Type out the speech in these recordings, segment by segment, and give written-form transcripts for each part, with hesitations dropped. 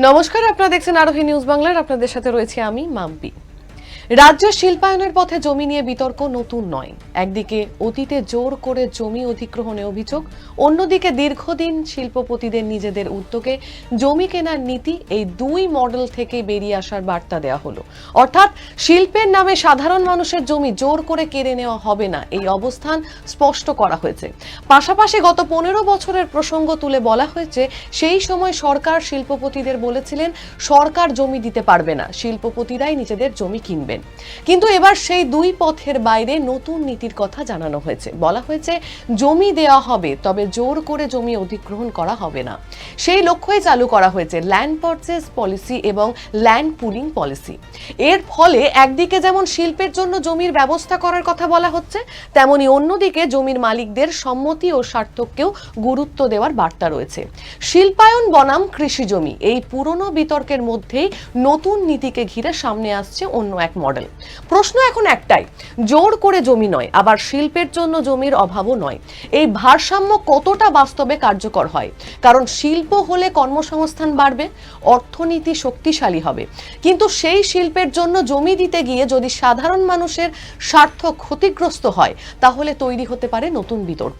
নমস্কার, আপনারা দেখছেন আরোহী নিউজ বাংলার। আপনাদের সাথে রয়েছে আমি মাম্পি। রাজ্যের শিল্পায়নের পথে জমি নিয়ে বিতর্ক নতুন নয়। একদিকে অতীতে জোর করে জমি অধিগ্রহণে অভিযোগ, অন্যদিকে দীর্ঘদিন শিল্পপতিদের নিজেদের উদ্যোগে জমি কেনার নীতি, এই দুই মডেল থেকে বেরিয়ে আসার বার্তা দেওয়া হলো। অর্থাৎ শিল্পের নামে সাধারণ মানুষের জমি জোর করে কেড়ে নেওয়া হবে না, এই অবস্থান স্পষ্ট করা হয়েছে। পাশাপাশি গত 15 বছরের প্রসঙ্গ তুলে বলা হয়েছে, সেই সময় সরকার শিল্পপতিদের বলেছিলেন সরকার জমি দিতে পারবে না, শিল্পপতিরাই নিজেদের জমি কিনবেন। কিন্তু এবার সেই দুই পথের বাইরে নতুন নীতির কথা জানানো হয়েছে। বলা হয়েছে জমি দেওয়া হবে, তবে জোর করে জমি অধিগ্রহণ করা হবে না। সেই লক্ষ্যই চালু করা হয়েছে ল্যান্ড পারচেজ পলিসি এবং ল্যান্ড পুলিং পলিসি। এর ফলে একদিকে যেমন শিল্পের জন্য জমির ব্যবস্থা করার কথা বলা হচ্ছে, তেমনি অন্যদিকে জমির মালিকদের সম্মতি ও স্বার্থকেও গুরুত্ব দেওয়ার বার্তা রয়েছে। শিল্পায়ন বনাম কৃষি জমি, এই পুরনো বিতর্কের মধ্যেই নতুন নীতিকে ঘিরে সামনে আসছে অন্য এক মডেল। প্রশ্ন এখন একটাই, জোর করে জমি নয়, আবার শিল্পের জন্য জমির অভাবও নয়। এই ভারসাম্য কতটা বাস্তবে কার্যকর হয়? কারণ শিল্প হলে কর্মসংস্থান বাড়বে, অর্থনীতি শক্তিশালী হবে, কিন্তু সেই শিল্পের জন্য জমি দিতে গিয়ে যদি সাধারণ মানুষের স্বার্থ ক্ষতিগ্রস্ত হয়, তাহলে তৈরি হতে পারে নতুন বিতর্ক।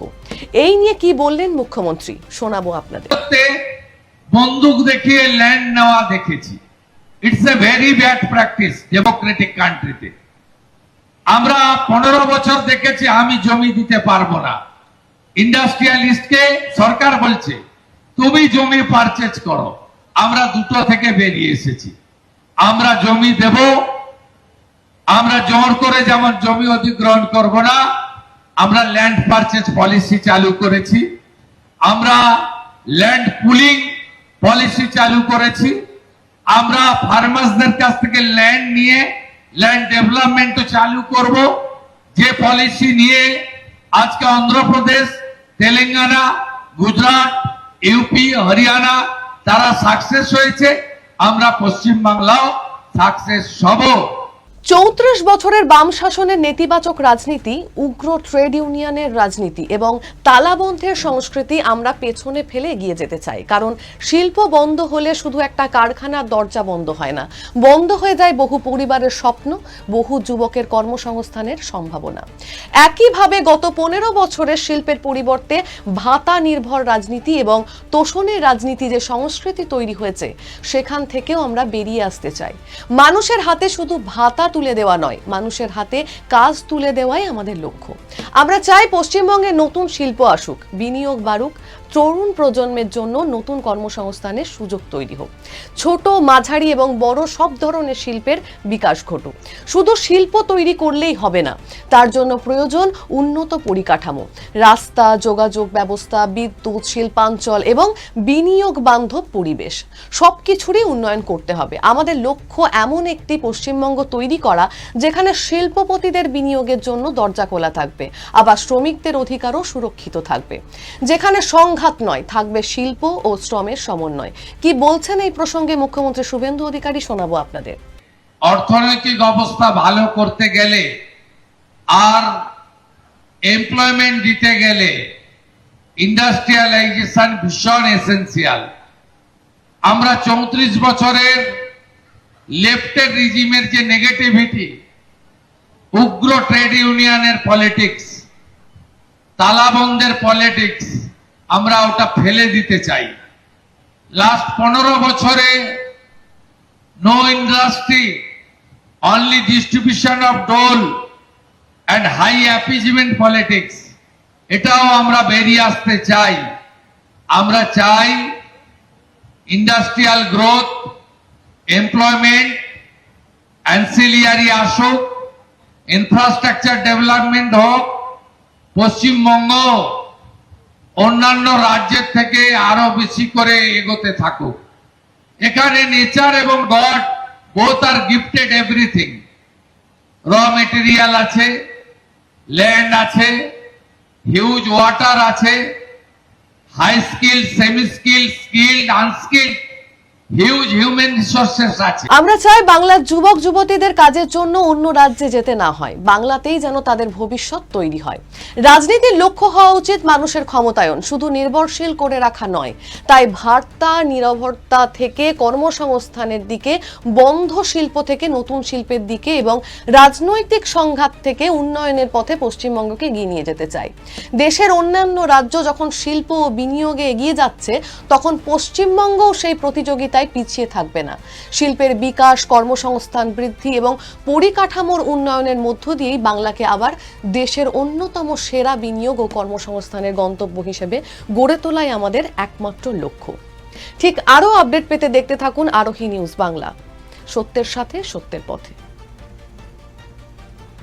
এই নিয়ে কি বললেন মুখ্যমন্ত্রী, শোনাবো আপনাদের। বন্দুক দেখিয়ে ল্যান্ড নেওয়া দেখেছি। It's a very bad practice Democratic কান্ট্রিতে। আমরা 15 বছর দেখেছি আমি জমি দিতে পারবো না। ইন্ডাস্ট্রিয়ালিস্টকে সরকার বলছে তুমি জমি পারচেজ করো। আমরা দুটো থেকে বেরিয়ে এসেছি। আমরা জমি দেব, আমরা জোর করে যেমন জমি অধিগ্রহণ করব না। আমরা ল্যান্ড পারচেজ পলিসি চালু করেছি, আমরা ল্যান্ড পুলিং পলিসি চালু করেছি, আমরা ফার্মার্সদের কাছ থেকে ল্যান্ড নিয়ে ল্যান্ড ডেভেলপমেন্টও চালু করব। যে পলিসি নিয়ে আজকে অন্ধ্রপ্রদেশ, তেলেঙ্গানা, গুজরাট, ইউপি, হরিয়ানা তারা সাকসেস হয়েছে, আমরা পশ্চিমবাংলাও সাকসেস হব। 34 বছরের বাম শাসনের নেতিবাচক রাজনীতি, উগ্র ট্রেড ইউনিয়নের রাজনীতি এবং তালাবন্ধের সংস্কৃতি আমরা পেছনে ফেলে এগিয়ে যেতে চাই। কারণ শিল্প বন্ধ হলে শুধু একটা কারখানার দরজা বন্ধ হয় না, বন্ধ হয়ে যায় বহু পরিবারের স্বপ্ন, বহু যুবকের কর্মসংস্থানের সম্ভাবনা। একইভাবে গত 15 বছরের শিল্পের পরিবর্তে ভাতা নির্ভর রাজনীতি এবং তোষণের রাজনীতি যে সংস্কৃতি তৈরি হয়েছে, সেখান থেকেও আমরা বেরিয়ে আসতে চাই। মানুষের হাতে শুধু ভাতা তুলে দেওয়া নয়, মানুষের হাতে কাজ তুলে দেওয়াই আমাদের লক্ষ্য। আমরা চাই পশ্চিমবঙ্গে নতুন শিল্প আসুক, বিনিয়োগ বাড়ুক, তরুণ প্রজন্মের জন্য নতুন কর্মসংস্থানের সুযোগ তৈরি হোক, ছোট, মাঝারি এবং বড় সব ধরনের শিল্পের বিকাশ ঘটুক। শুধু শিল্প তৈরি করলেই হবে না, তার জন্য প্রয়োজন উন্নত পরিকাঠামো, রাস্তা, যোগাযোগ ব্যবস্থা, বিদ্যুৎ, শিল্পাঞ্চল এবং বিনিয়োগ বান্ধব পরিবেশ। সবকিছুরই উন্নয়ন করতে হবে। আমাদের লক্ষ্য এমন একটি পশ্চিমবঙ্গ তৈরি করা, যেখানে শিল্পপতিদের বিনিয়োগের জন্য দরজা খোলা থাকবে, আবার শ্রমিকদের অধিকারও সুরক্ষিত থাকবে, যেখানে সংঘাত নয়, থাকবে শিল্প ও শ্রমের সমন্বয়। কি বলছেন এই প্রসঙ্গে মুখ্যমন্ত্রী শুভেন্দু অধিকারী, শোনাবো আপনাদের। অর্থনৈতিক অবস্থা ভালো করতে গেলে আর এমপ্লয়মেন্ট দিতে গেলে ইন্ডাস্ট্রিয়ালাইজেশন ভীষণ এসেন্সিয়াল। আমরা 34 বছরের লেফটের রিজিমের যে নেগেটিভিটি, উগ্র ট্রেড ইউনিয়নের পলিটিক্স, তালাবন্ধের পলিটিক্স, আমরা ওটা ফেলে দিতে চাই। লাস্ট 15 বছরে no industry, only distribution of dole and high appeasement politics, এটাও আমরা বেরিয়ে আসতে চাই। আমরা চাই ইন্ডাস্ট্রিয়াল গ্রোথ, এমপ্লয়মেন্ট, অ্যান্সিলিয়ারি আসুক, ইনফ্রাস্ট্রাকচার ডেভেলপমেন্ট হোক। পশ্চিমবঙ্গ অন্যান্য রাজ্যের থেকে আরো বেশি করে এগোতে থাকুক। এখানে নেচার এবং God both are gifted everything. Raw material আছে, ল্যান্ড আছে, হিউজ ওয়াটার আছে, high skill, semi skill, skilled, unskilled huge human resources আছে। আমরা চাই বাংলার যুবক যুবতীদের কাজের জন্য অন্য রাজ্যে যেতে না হয়, বাংলাতেই যেন তাদের ভবিষ্যৎ তৈরি হয়। রাজনীতির লক্ষ্য হওয়া উচিত মানুষের ক্ষমতায়ন, শুধু নির্ভরশীল করে রাখা নয়। তাই ভার্তা নিরভরতা থেকে কর্মসংস্থানের দিকে, বন্ধ শিল্প থেকে নতুন শিল্পের দিকে এবং রাজনৈতিক সংঘাত থেকে উন্নয়নের পথে পশ্চিমবঙ্গকে এগিয়ে নিয়ে যেতে চাই। দেশের অন্যান্য রাজ্য যখন শিল্প ও বিনিয়োগে এগিয়ে যাচ্ছে, তখন পশ্চিমবঙ্গও সেই প্রতিযোগিতায় পিছিয়ে থাকবে না। শিল্পের বিকাশ, কর্মসংস্থান বৃদ্ধি এবং পরিকাঠামোর উন্নয়নের মধ্য দিয়েই বাংলাকে আবার দেশের অন্যতম সেরা বিনিয়োগ ও কর্মসংস্থানের গন্তব্য হিসেবে গড়ে তোলাই আমাদের একমাত্র লক্ষ্য। ঠিক আরও আপডেট পেতে দেখতে থাকুন আরোহী নিউজ বাংলা, সত্যের সাথে সত্যের পথে।